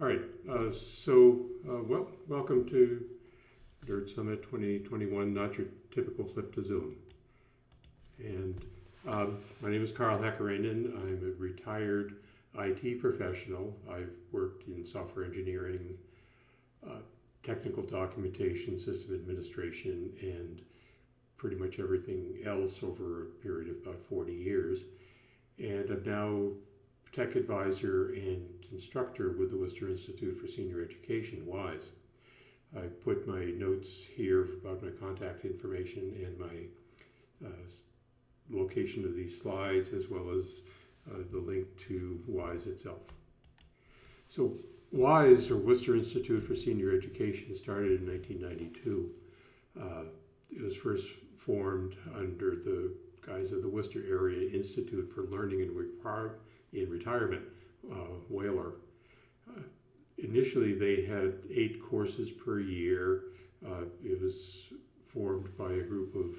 All right, welcome to Nerd Summit 2021, not your typical flip to Zoom. And my name is Carl Hakkarainen. I'm a retired IT professional. I've worked in software engineering, technical documentation, system administration, and pretty much everything else over a period of about 40 years. And I'm now tech advisor and instructor with the Worcester Institute for Senior Education, WISE. I put my notes here about my contact information and my location of these slides, as well as the link to WISE itself. So WISE, or Worcester Institute for Senior Education, started in 1992. It was first formed under the guise of the Worcester Area Institute for Learning in Retirement, Whaler. Initially, they had 8 courses per year. It was formed by a group of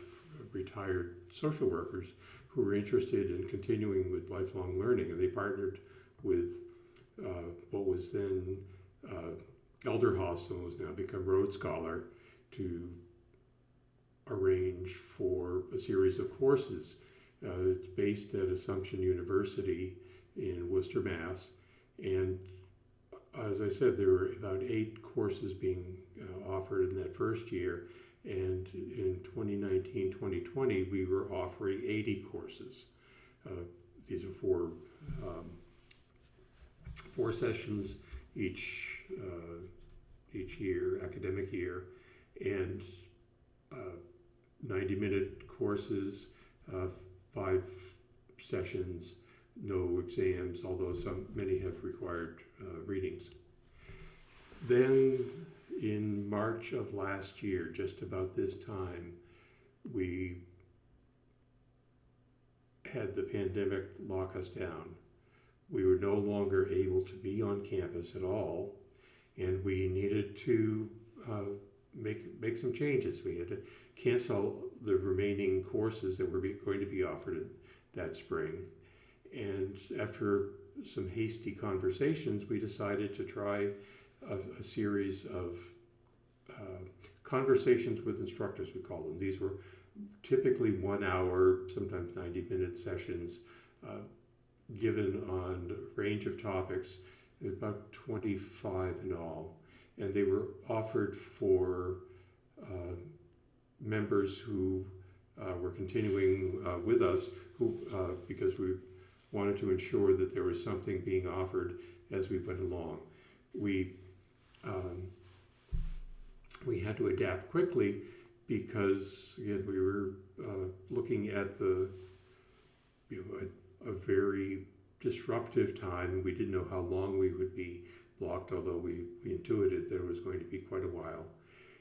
retired social workers who were interested in continuing with lifelong learning, and they partnered with what was then Elder Hostel, has now become Rhodes Scholar, to arrange for a series of courses. It's based at Assumption University in Worcester, Mass. And as I said, there were about 8 courses being offered in that first year. And in 2019-2020, we were offering 80 courses. These are four sessions each year, academic year, and 90-minute courses, 5 sessions, no exams, although many have required readings. Then in March of last year, just about this time, we had the pandemic lock us down. We were no longer able to be on campus at all, and we needed to make some changes. We had to cancel the remaining courses that were going to be offered that spring. And after some hasty conversations, we decided to try a series of conversations with instructors, we call them. These were typically 1 hour, sometimes 90-minute sessions, given on a range of topics, about 25 in all. And they were offered for members who were continuing with us, because we wanted to ensure that there was something being offered as we went along. We had to adapt quickly because, again, we were looking at a very disruptive time. We didn't know how long we would be blocked, although we intuited there was going to be quite a while.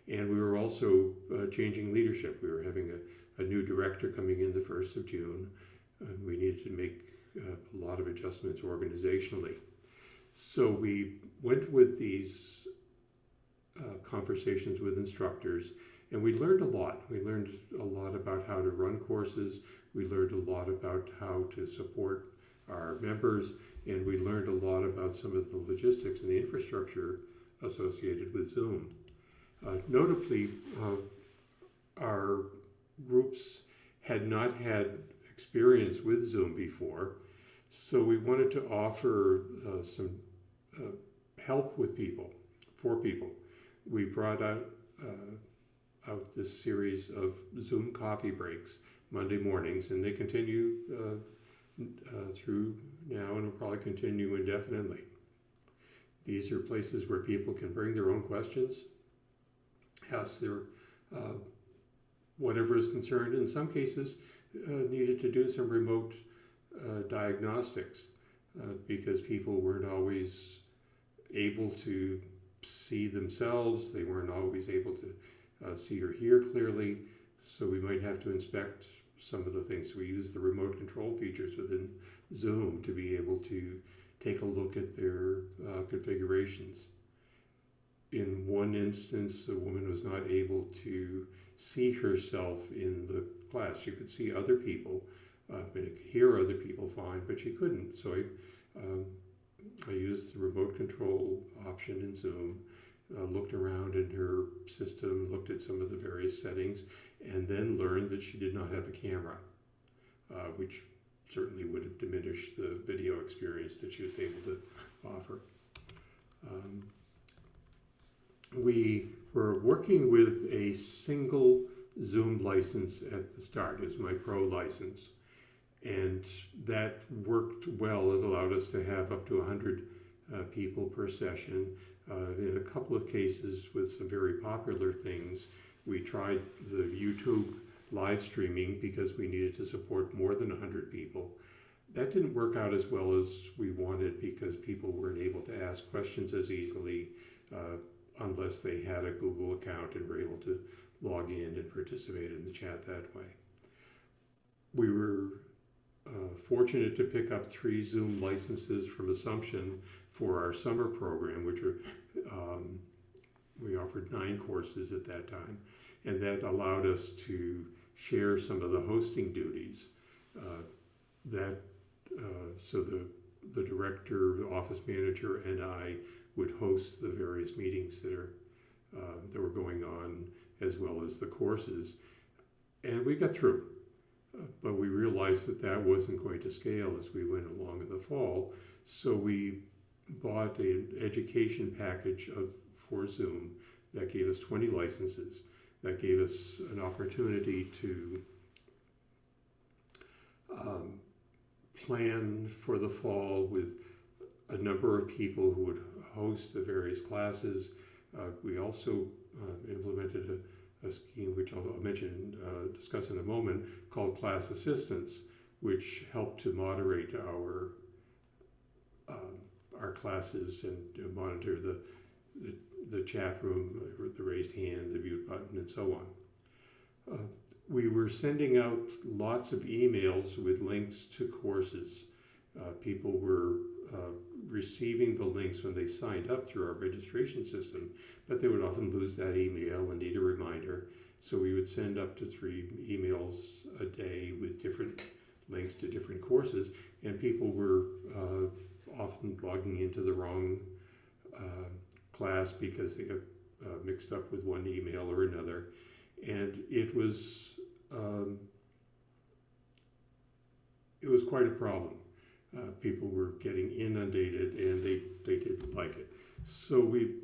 And we were also changing leadership. We were having a new director coming in the 1st of June. We needed to make a lot of adjustments organizationally. So we went with these conversations with instructors, and we learned a lot. We learned a lot about how to run courses. We learned a lot about how to support our members, and we learned a lot about some of the logistics and the infrastructure associated with Zoom. Notably, our groups had not had experience with Zoom before, so we wanted to offer some help with for people. We brought out this series of Zoom coffee breaks Monday mornings, and they continue through now and will probably continue indefinitely. These are places where people can bring their own questions, ask their whatever is concerned. In some cases, needed to do some remote diagnostics because people weren't always able to see themselves. They weren't always able to see or hear clearly, so we might have to inspect some of the things. We use the remote control features within Zoom to be able to take a look at their configurations. In one instance, the woman was not able to see herself in the class. She could see other people, and hear other people fine, but she couldn't. So I used the remote control option in Zoom, looked around in her system, looked at some of the various settings, and then learned that she did not have a camera, which certainly would have diminished the video experience that she was able to offer. We were working with a single Zoom license at the start. It was my Pro license, and that worked well. It allowed us to have up to 100 people per session. In a couple of cases with some very popular things, we tried the YouTube live streaming because we needed to support more than 100 people. That didn't work out as well as we wanted because people weren't able to ask questions as easily unless they had a Google account and were able to log in and participate in the chat that way. We were fortunate to pick up 3 Zoom licenses from Assumption for our summer program, which are, we offered 9 courses at that time, and that allowed us to share some of the hosting duties. So the director, the office manager, and I would host the various meetings that were going on, as well as the courses, and we got through. But we realized that that wasn't going to scale as we went along in the fall, so we bought an education package for Zoom that gave us 20 licenses. That gave us an opportunity to plan for the fall with a number of people who would host the various classes. We also implemented a scheme, which I'll discuss in a moment, called Class Assistance, which helped to moderate our classes and monitor the chat room, the raised hand, the mute button, and so on. We were sending out lots of emails with links to courses. People were receiving the links when they signed up through our registration system, but they would often lose that email and need a reminder. So we would send up to 3 emails a day with different links to different courses, and people were often logging into the wrong class because they got mixed up with one email or another. And it was quite a problem. People were getting inundated, and they didn't like it. So we,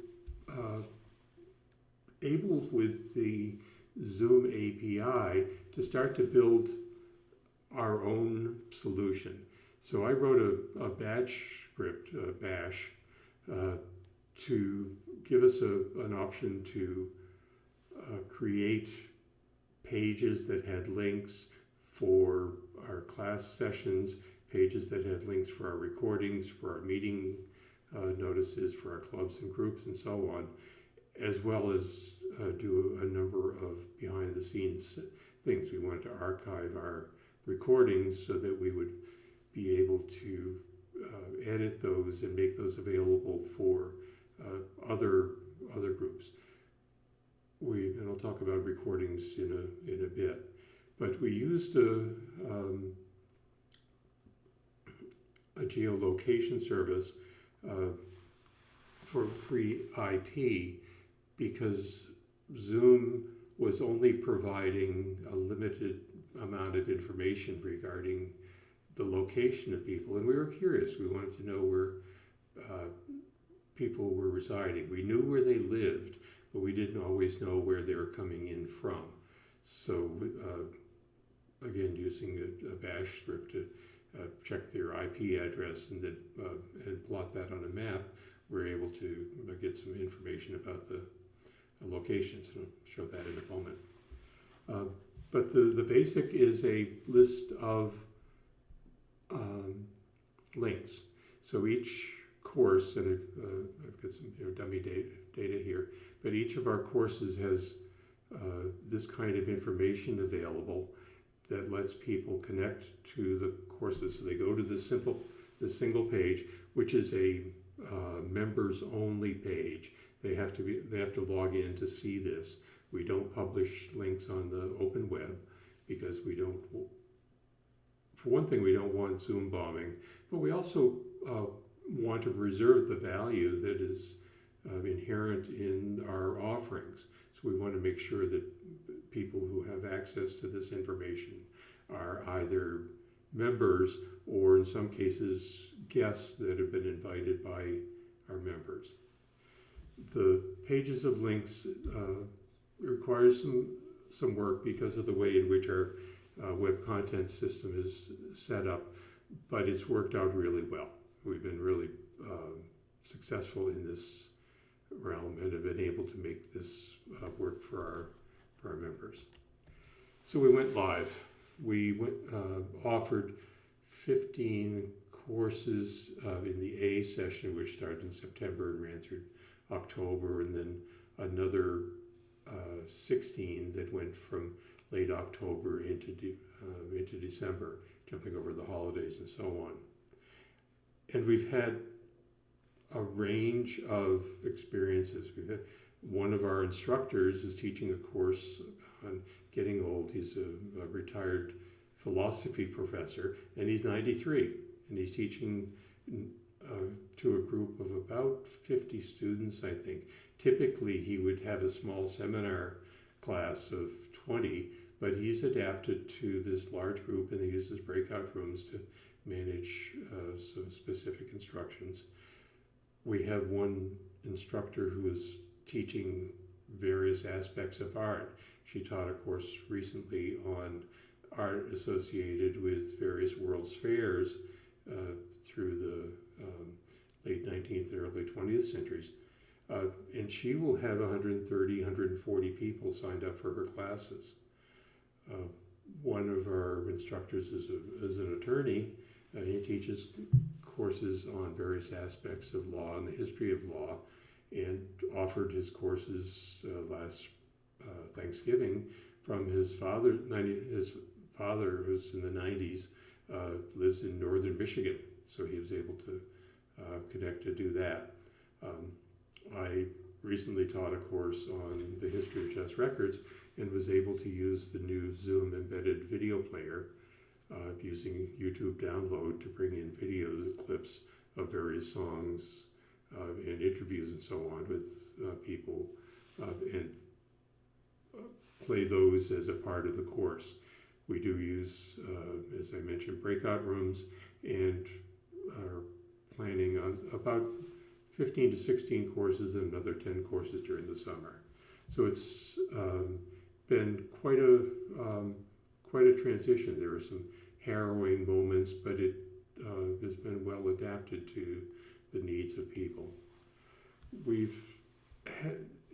able with the Zoom API, to start to build our own solution. So I wrote a batch script, bash, to give us an option to create pages that had links for our class sessions, pages that had links for our recordings, for our meeting notices, for our clubs and groups, and so on, as well as do a number of behind-the-scenes things. We wanted to archive our recordings so that we would be able to edit those and make those available for other groups. And I'll talk about recordings in a bit. But we used a geolocation service for free IP because Zoom was only providing a limited amount of information regarding the location of people, and we were curious. We wanted to know where people were residing. We knew where they lived, but we didn't always know where they were coming in from. So again, using a bash script to check their IP address and then and plot that on a map, we're able to get some information about the locations, and I'll show that in a moment. But the basic is a list of links. So each course, and I've got some dummy data here, but each of our courses has this kind of information available that lets people connect to the courses. So they go to the single page, which is a members only page. They have to log in to see this. We don't publish links on the open web because we don't. For one thing, we don't want Zoom bombing, but we also want to preserve the value that is transparent in our offerings. So we want to make sure that people who have access to this information are either members or in some cases guests that have been invited by our members. The pages of links requires some work because of the way in which our web content system is set up, but it's worked out really well. We've been really successful in this realm and have been able to make this work for our members. So we went live. We offered 15 courses in the A session, which started in September and ran through October, and then another 16 that went from late October into December, jumping over the holidays and so on. And we've had a range of experiences. We've had one of our instructors is teaching a course on getting old. He's a retired philosophy professor, and he's 93, and he's teaching to a group of about 50 students, I think. Typically, he would have a small seminar class of 20, but he's adapted to this large group, and he uses breakout rooms to manage some specific instructions. We have one instructor who is teaching various aspects of art. She taught a course recently on art associated with various World's Fairs through the late 19th and early 20th centuries. And she will have 130, 140 people signed up for her classes. One of our instructors is an attorney. He teaches courses on various aspects of law and the history of law, and offered his courses last Thanksgiving from his father. His father, who's in the 90s, lives in northern Michigan, so he was able to connect to do that. I recently taught a course on the history of chess records and was able to use the new Zoom embedded video player using YouTube download to bring in video clips of various songs and interviews and so on with people and play those as a part of the course. We do use, as I mentioned, breakout rooms, and are planning on about 15 to 16 courses and another 10 courses during the summer. So it's been quite a transition. There were some harrowing moments, but it has been well adapted to the needs of people. We've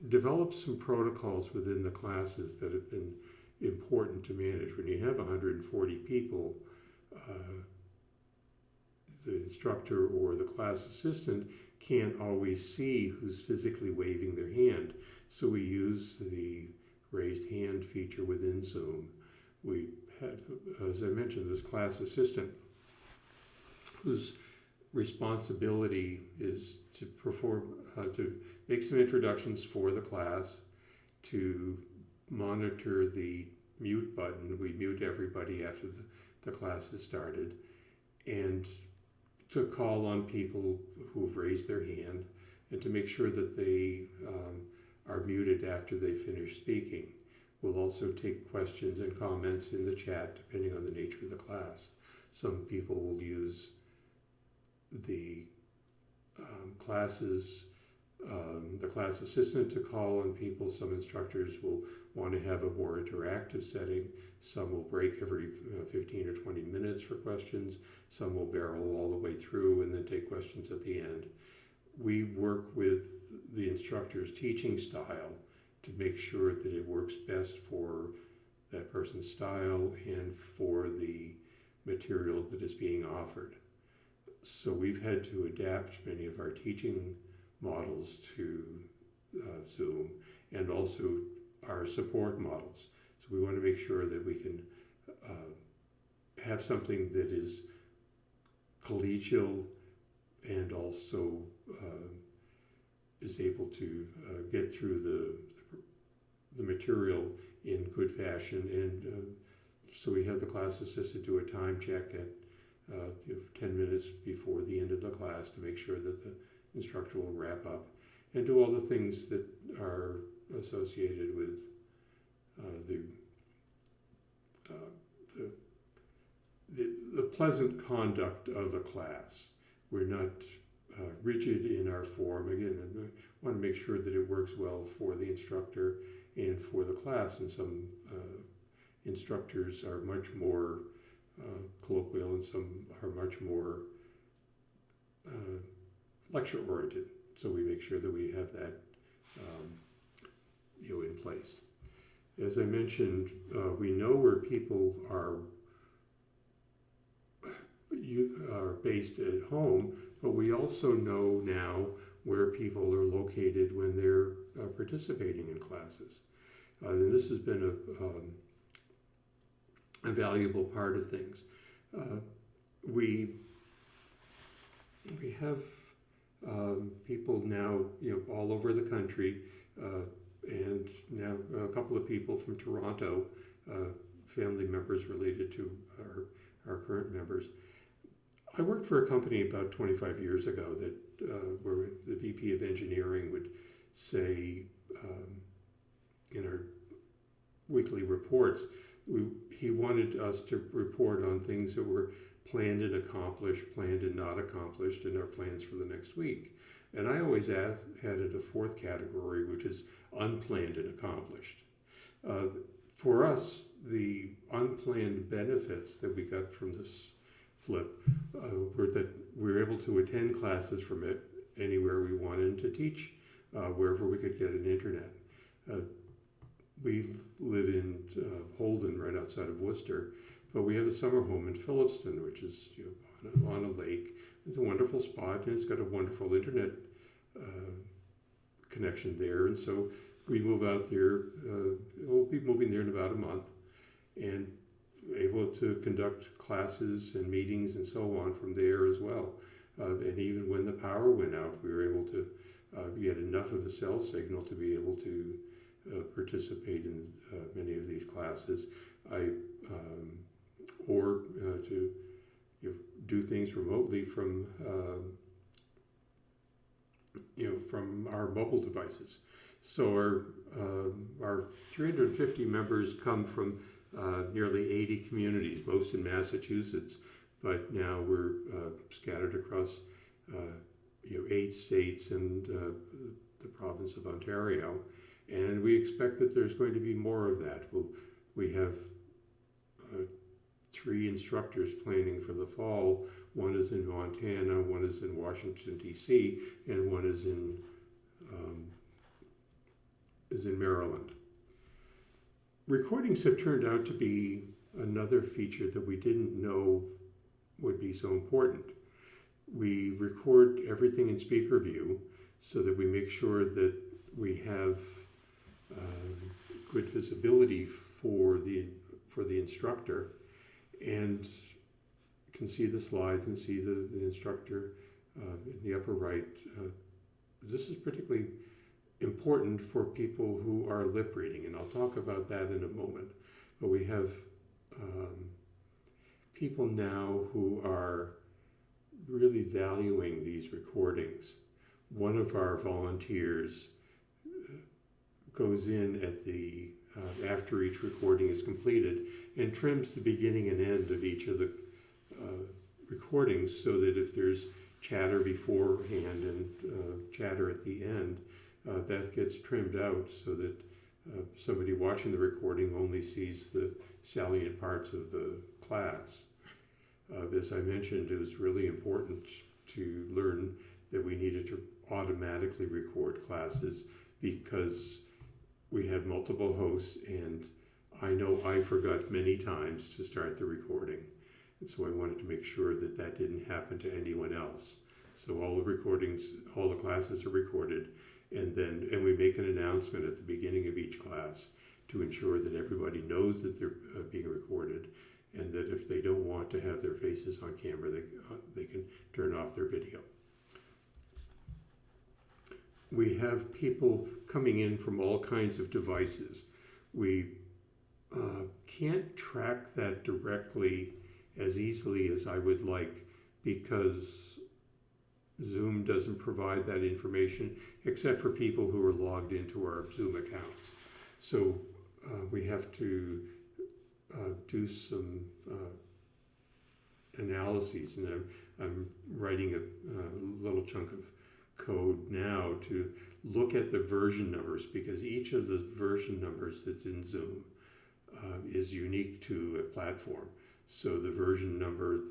developed some protocols within the classes that have been important to manage. When you have 140 people, the instructor or the class assistant can't always see who's physically waving their hand. So we use the raised hand feature within Zoom. We have, as I mentioned, this class assistant whose responsibility is to perform, to make some introductions for the class, to monitor the mute button. We mute everybody after the class has started, and to call on people who've raised their hand and to make sure that they are muted after they finish speaking. We'll also take questions and comments in the chat depending on the nature of the class. Some people will use the the class assistant to call on people. Some instructors will want to have a more interactive setting. Some will break every 15 or 20 minutes for questions. Some will barrel all the way through and then take questions at the end. We work with the instructor's teaching style to make sure that it works best for that person's style and for the material that is being offered. So we've had to adapt many of our teaching models to Zoom, and also our support models. So we want to make sure that we can have something that is collegial and also is able to get through the material in good fashion. And so we have the class assistant do a time check at 10 minutes before the end of the class to make sure that the instructor will wrap up. and do all the things that are associated with the, the pleasant conduct of a class. We're not rigid in our form. Again, I want to make sure that it works well for the instructor and for the class, and some instructors are much more colloquial and some are much more lecture oriented. So we make sure that we have that in place. As I mentioned, we know where people are based at home, but we also know now where people are located when they're participating in classes. And this has been a valuable part of things. We have people now, all over the country, and now a couple of people from Toronto, family members related to our current members. I worked for a company about 25 years ago that where the VP of engineering would say in our weekly reports, he wanted us to report on things that were planned and accomplished, planned and not accomplished, and our plans for the next week. And I always added a fourth category, which is unplanned and accomplished. For us, the unplanned benefits that we got from this flip were that we were able to attend classes from it anywhere we wanted, to teach wherever we could get an internet. We live in Holden, right outside of Worcester, but we have a summer home in Phillipston, which is on a lake. It's a wonderful spot, and it's got a wonderful internet connection there. And so we move out there. We'll be moving there in about a month, and able to conduct classes and meetings and so on from there as well. And even when the power went out, we were able to get enough of a cell signal to be able to participate in many of these classes, or to do things remotely from from our mobile devices. So our 350 members come from nearly 80 communities, most in Massachusetts, but now we're scattered across 8 states and the province of Ontario, and we expect that there's going to be more of that. We have 3 instructors planning for the fall. One is in Montana, one is in Washington, D.C., and one is in Maryland. Recordings have turned out to be another feature that we didn't know would be so important. We record everything in speaker view so that we make sure that we have good visibility for the instructor, and can see the slides and see the instructor in the upper right. This is particularly important for people who are lip reading, and I'll talk about that in a moment. But we have people now who are really valuing these recordings. One of our volunteers goes in at the after each recording is completed and trims the beginning and end of each of the recordings, so that if there's chatter beforehand and chatter at the end, that gets trimmed out so that somebody watching the recording only sees the salient parts of the class. As I mentioned, it was really important to learn that we needed to automatically record classes because we had multiple hosts, and I know I forgot many times to start the recording. And so I wanted to make sure that that didn't happen to anyone else. So all the recordings, all the classes are recorded, and we make an announcement at the beginning of each class to ensure that everybody knows that they're being recorded, and that if they don't want to have their faces on camera, they can turn off their video. We have people coming in from all kinds of devices. We can't track that directly as easily as I would like, because Zoom doesn't provide that information except for people who are logged into our Zoom accounts. So we have to do some analyses, and I'm writing a little chunk of code now to look at the version numbers, because each of the version numbers that's in Zoom is unique to a platform. So the version number,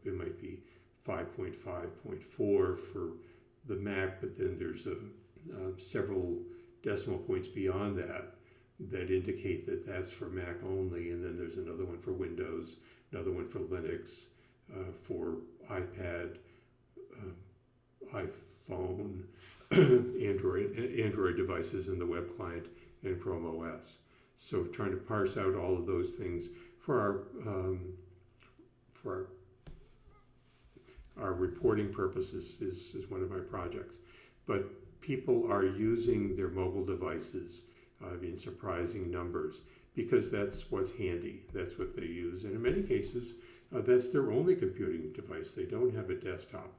it might be 5.5.4 for the Mac, but then there's several decimal points beyond that indicate that that's for Mac only, and then there's another one for Windows, another one for Linux, for iPad, iPhone, Android devices, and the web client, and Chrome OS. So trying to parse out all of those things for our reporting purposes is one of my projects. But people are using their mobile devices in surprising numbers, because that's what's handy. That's what they use. And in many cases, that's their only computing device. They don't have a desktop.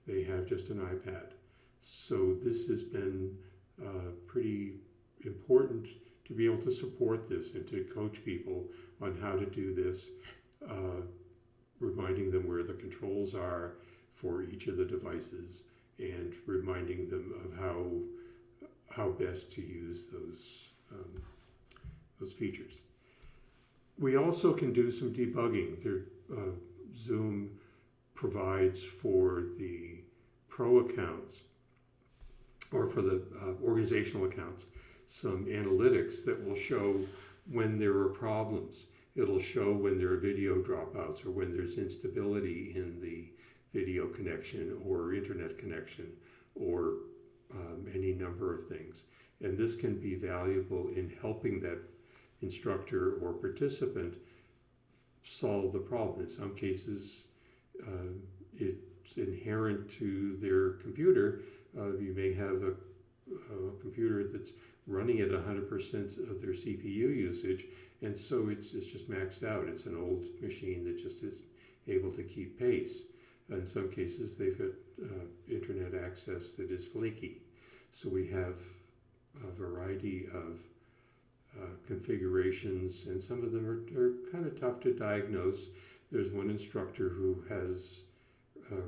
They have just an iPad. So this has been pretty important to be able to support this and to coach people on how to do this, reminding them where the controls are for each of the devices, and reminding them of how best to use those features. We also can do some debugging. Zoom provides for the pro accounts, or for the organizational accounts, some analytics that will show when there are problems. It'll show when there are video dropouts, or when there's instability in the video connection or internet connection, or any number of things. And this can be valuable in helping that instructor or participant solve the problem. In some cases, it's inherent to their computer. You may have a computer that's running at 100% of their CPU usage, and so it's just maxed out. It's an old machine that just isn't able to keep pace. In some cases, they've got internet access that is flaky. So we have a variety of configurations, and some of them are kind of tough to diagnose. There's one instructor who has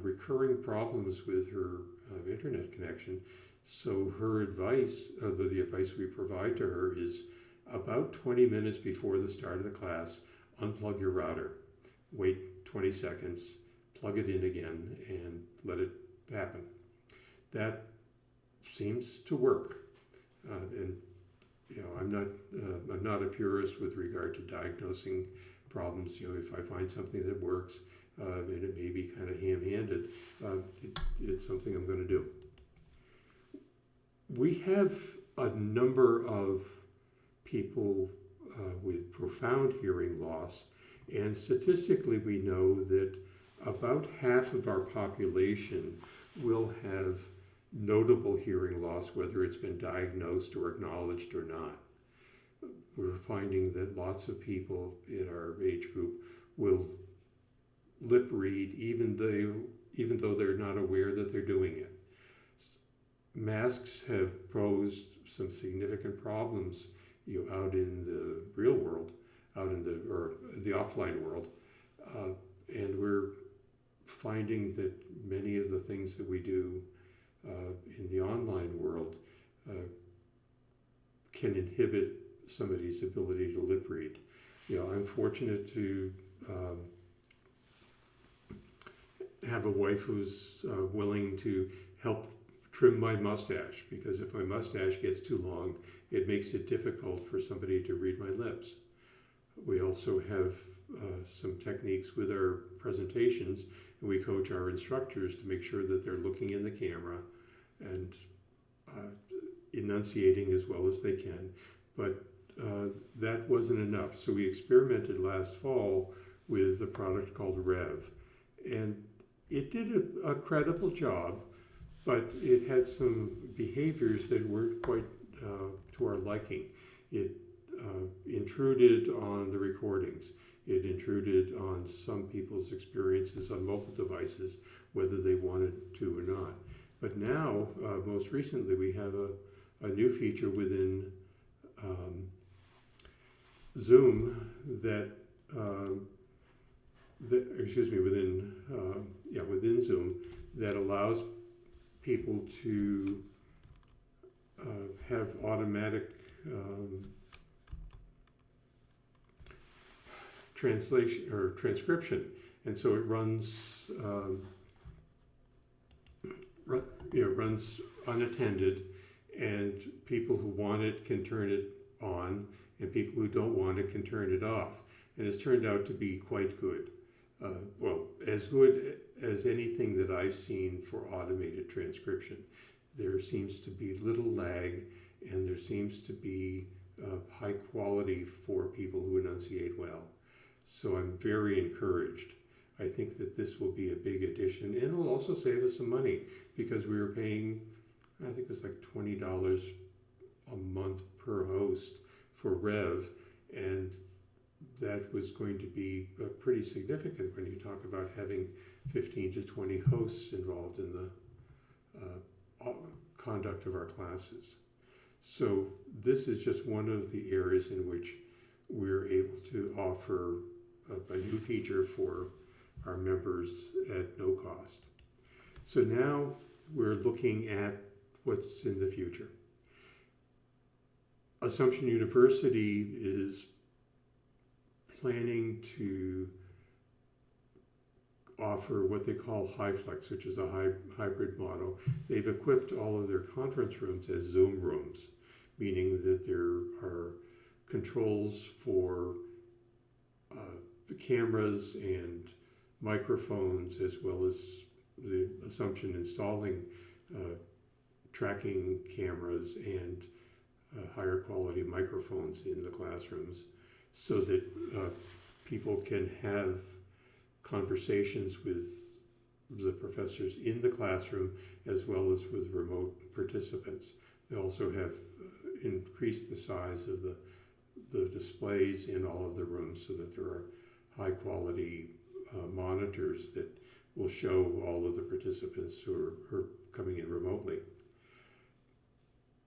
recurring problems with her internet connection. So her advice, the advice we provide to her, is about 20 minutes before the start of the class, unplug your router, wait 20 seconds, plug it in again, and let it happen. That seems to work. And I'm not a purist with regard to diagnosing problems. If I find something that works, and it may be kind of ham-handed, it's something I'm going to do. We have a number of people with profound hearing loss, and statistically we know that about half of our population will have notable hearing loss, whether it's been diagnosed or acknowledged or not. We're finding that lots of people in our age group will lip read even though they're not aware that they're doing it. Masks have posed some significant problems out in the real world, out in the offline world, and we're finding that many of the things that we do in the online world can inhibit somebody's ability to lip read. I'm fortunate to have a wife who's willing to help trim my mustache, because if my mustache gets too long, it makes it difficult for somebody to read my lips. We also have some techniques with our presentations, and we coach our instructors to make sure that they're looking in the camera and enunciating as well as they can. But that wasn't enough, so we experimented last fall with a product called Rev, and it did a credible job, but it had some behaviors that weren't quite to our liking. It intruded on the recordings. It intruded on some people's experiences on mobile devices, whether they wanted to or not. But now, most recently, we have a new feature within Zoom within Zoom that allows people to have automatic translation or transcription, and so it runs runs unattended, and people who want it can turn it on, and people who don't want it can turn it off. And it's turned out to be quite good. Well, as good as anything that I've seen for automated transcription. There seems to be little lag, and there seems to be high quality for people who enunciate well. So I'm very encouraged. I think that this will be a big addition, and it'll also save us some money, because we were paying, I think it was like $20 a month per host for Rev, and that was going to be pretty significant when you talk about having 15 to 20 hosts involved in the conduct of our classes. So this is just one of the areas in which we're able to offer a new feature for our members at no cost. So now we're looking at what's in the future. Assumption University is planning to offer what they call HyFlex, which is a hybrid model. They've equipped all of their conference rooms as Zoom rooms, meaning that there are controls for the cameras and microphones, as well as the Assumption installing tracking cameras and higher quality microphones in the classrooms, so that people can have conversations with the professors in the classroom as well as with remote participants. They also have increased the size of the displays in all of the rooms so that there are high quality monitors that will show all of the participants who are coming in remotely.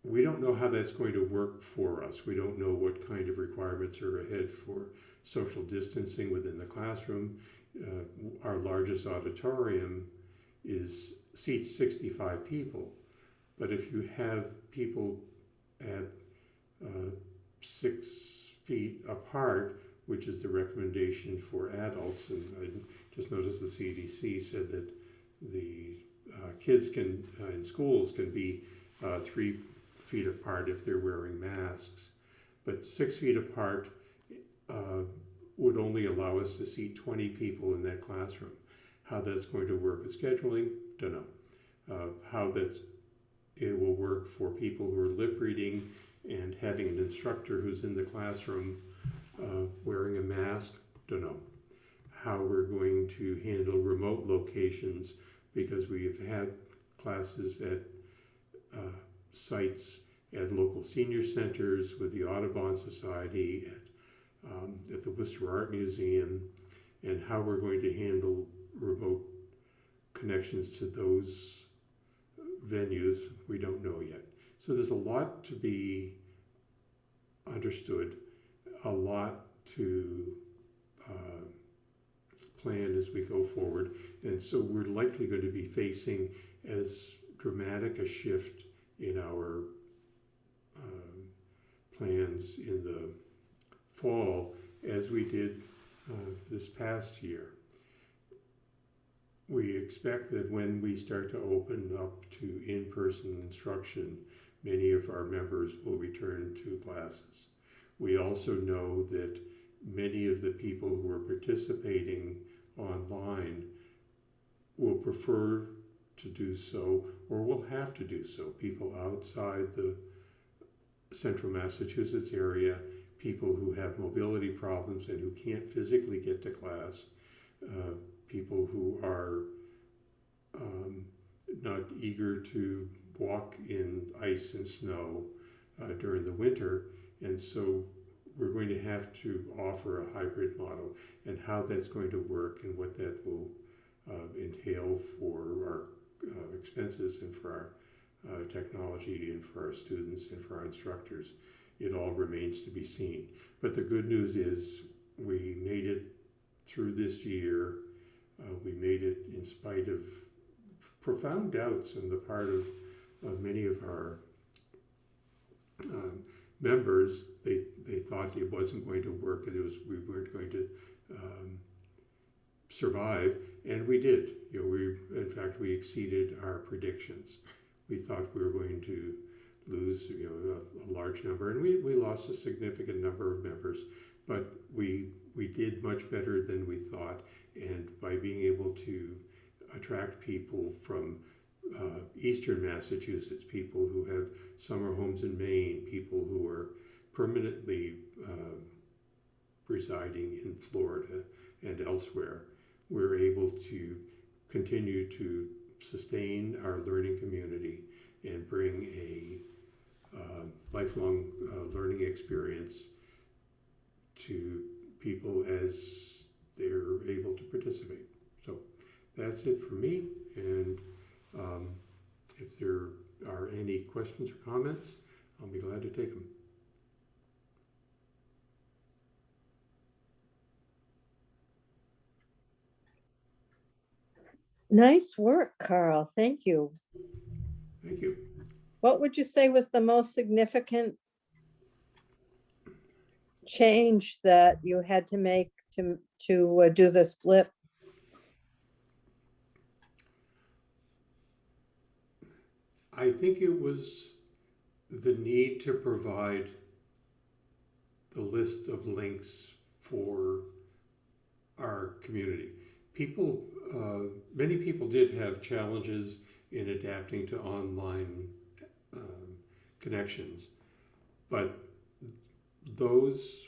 We don't know how that's going to work for us. We don't know what kind of requirements are ahead for social distancing within the classroom. Our largest auditorium seats 65 people, but if you have people at 6 feet apart, which is the recommendation for adults, and I just noticed the CDC said that the kids can in schools can be 3 feet apart if they're wearing masks, but 6 feet apart would only allow us to seat 20 people in that classroom. How that's going to work with scheduling, don't know. How it will work for people who are lip reading and having an instructor who's in the classroom wearing a mask, don't know. How we're going to handle remote locations, because we've had classes at sites at local senior centers, with the Audubon Society, at the Worcester Art Museum, and how we're going to handle remote connections to those venues, we don't know yet. So there's a lot to be understood, a lot to plan as we go forward, and so we're likely going to be facing as dramatic a shift in our plans in the fall as we did this past year. We expect that when we start to open up to in-person instruction, many of our members will return to classes. We also know that many of the people who are participating online will prefer to do so, or will have to do so. People outside the central Massachusetts area, people who have mobility problems and who can't physically get to class, people who are not eager to walk in ice and snow during the winter, and so we're going to have to offer a hybrid model, and how that's going to work and what that will entail for our expenses and for our technology and for our students and for our instructors. It all remains to be seen. But the good news is we made it through this year. We made it in spite of profound doubts on the part of many of our members. They thought it wasn't going to work and we weren't going to survive, and we did. In fact, we exceeded our predictions. We thought we were going to lose a large number, and we lost a significant number of members, but we did much better than we thought, and by being able to attract people from eastern Massachusetts, people who have summer homes in Maine, people who are permanently residing in Florida and elsewhere, we're able to continue to sustain our learning community and bring a lifelong learning experience to people as they're able to participate. So that's it for me, and if there are any questions or comments, I'll be glad to take them. Nice work, Carl. Thank you. Thank you. What would you say was the most significant change that you had to make to do this flip? I think it was the need to provide the list of links for our community. People, many people did have challenges in adapting to online connections, but those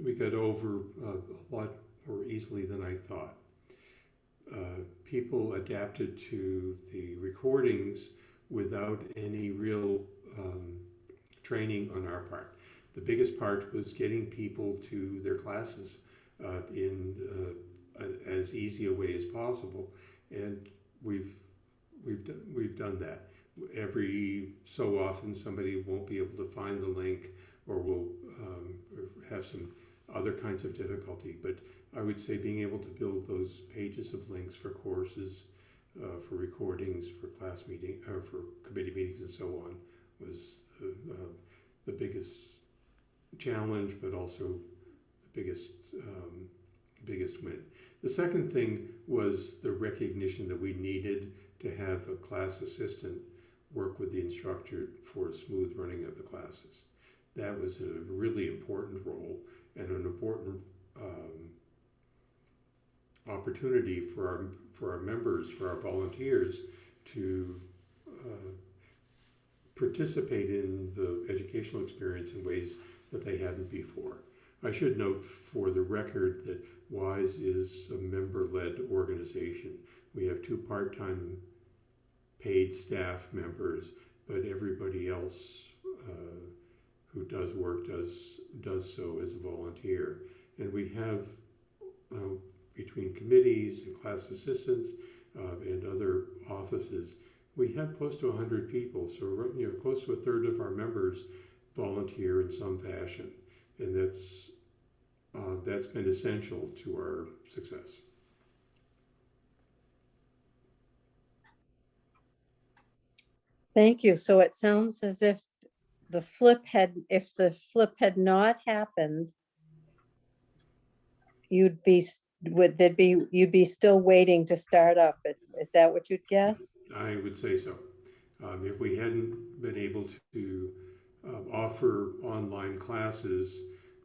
we got over a lot more easily than I thought. People adapted to the recordings without any real training on our part. The biggest part was getting people to their classes in as easy a way as possible, and we've done that. Every so often somebody won't be able to find the link, or will have some other kinds of difficulty, but I would say being able to build those pages of links for courses, for recordings, for class meeting, or for committee meetings and so on, was the biggest challenge, but also the biggest win. The second thing was the recognition that we needed to have a class assistant work with the instructor for a smooth running of the classes. That was a really important role and an important opportunity for our members, for our volunteers, to participate in the educational experience in ways that they hadn't before. I should note for the record that WISE is a member-led organization. We have 2 part-time paid staff members, but everybody else who does work does so as a volunteer. And we have between committees and class assistants and other offices, we have close to 100 people. So close to a third of our members volunteer in some fashion, and that's been essential to our success. Thank you. So it sounds as if the flip had not happened, you'd be still waiting to start up. Is that what you'd guess? I would say so. If we hadn't been able to offer online classes,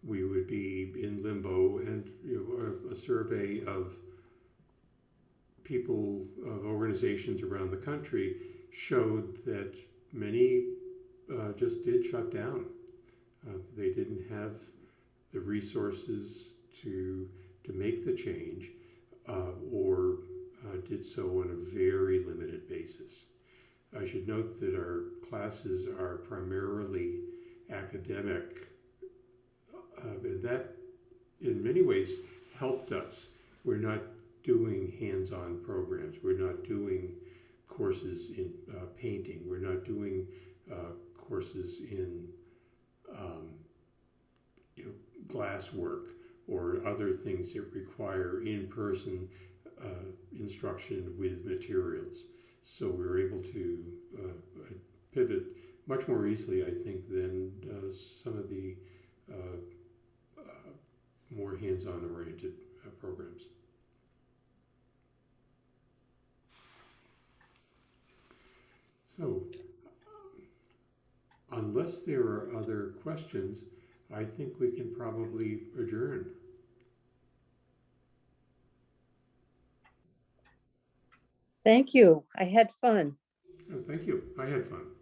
we would be in limbo. And a survey of people, of organizations around the country, showed that many just did shut down. They didn't have the resources to make the change, or did so on a very limited basis. I should note that our classes are primarily academic, and that in many ways helped us. We're not doing hands-on programs. We're not doing courses in painting. We're not doing courses in glass work or other things that require in-person instruction with materials. So we're able to pivot much more easily, I think, than some of the more hands-on oriented programs. So, unless there are other questions, I think we can probably adjourn. Thank you. I had fun. Oh, thank you. I had fun.